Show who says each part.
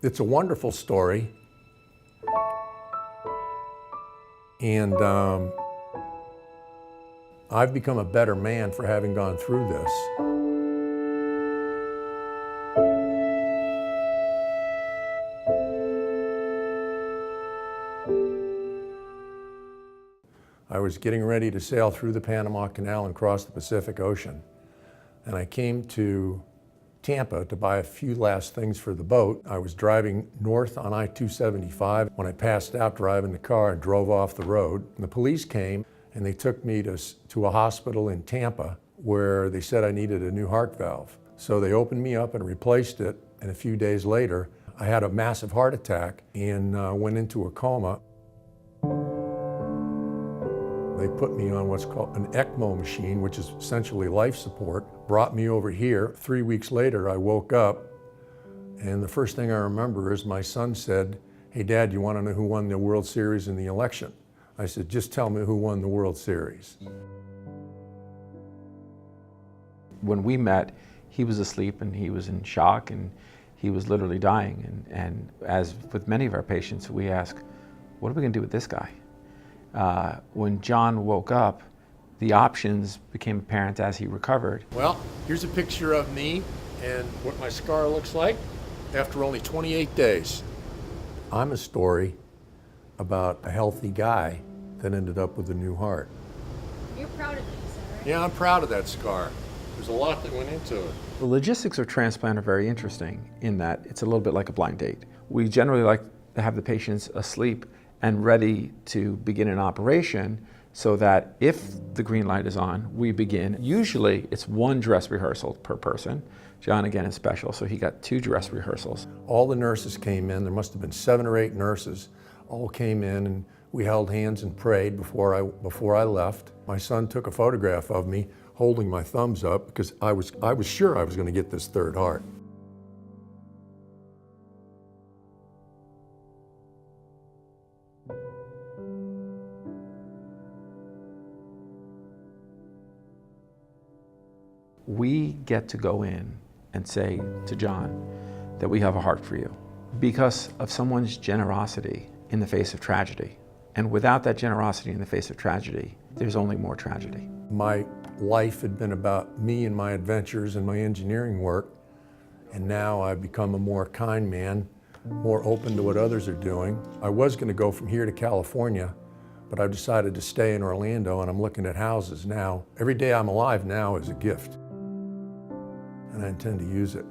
Speaker 1: It's a wonderful story, and I've become a better man for having gone through this. I was getting ready to sail through the Panama Canal and cross the Pacific Ocean, and I came to Tampa to buy a few last things for the boat. I was driving north on I-275 when I passed out driving the car and drove off the road. And the police came and they took me to a hospital in Tampa where they said I needed a new heart valve. So they opened me up and replaced it, and a few days later I had a massive heart attack and went into a coma. They put me on what's called an ECMO machine, which is essentially life support, brought me over here. 3 weeks later, I woke up, and the first thing I remember is my son said, "Hey, Dad, you want to know who won the World Series in the election?" I said, "Just tell me who won the World Series."
Speaker 2: When we met, he was asleep and he was in shock and he was literally dying. And as with many of our patients, we ask, what are we going to do with this guy? When John woke up, the options became apparent as he recovered.
Speaker 1: Well, here's a picture of me and what my scar looks like after only 28 days. I'm a story about a healthy guy that ended up with a new heart.
Speaker 3: You're proud of it, you said, right?
Speaker 1: Yeah, I'm proud of that scar. There's a lot that went into it.
Speaker 2: The logistics of transplant are very interesting in that it's a little bit like a blind date. We generally like to have the patients asleep and ready to begin an operation so that if the green light is on, we begin. Usually it's one dress rehearsal per person. John, again, is special, so he got 2 dress rehearsals.
Speaker 1: All the nurses came in. There must have been 7 or 8 nurses, all came in, and we held hands and prayed before I left. My son took a photograph of me holding my thumbs up because I was sure I was going to get this 3rd heart.
Speaker 2: We get to go in and say to John that we have a heart for you because of someone's generosity in the face of tragedy. And without that generosity in the face of tragedy, there's only more tragedy.
Speaker 1: My life had been about me and my adventures and my engineering work, and now I've become a more kind man, more open to what others are doing. I was going to go from here to California, but I've decided to stay in Orlando, and I'm looking at houses now. Every day I'm alive now is a gift, and I intend to use it.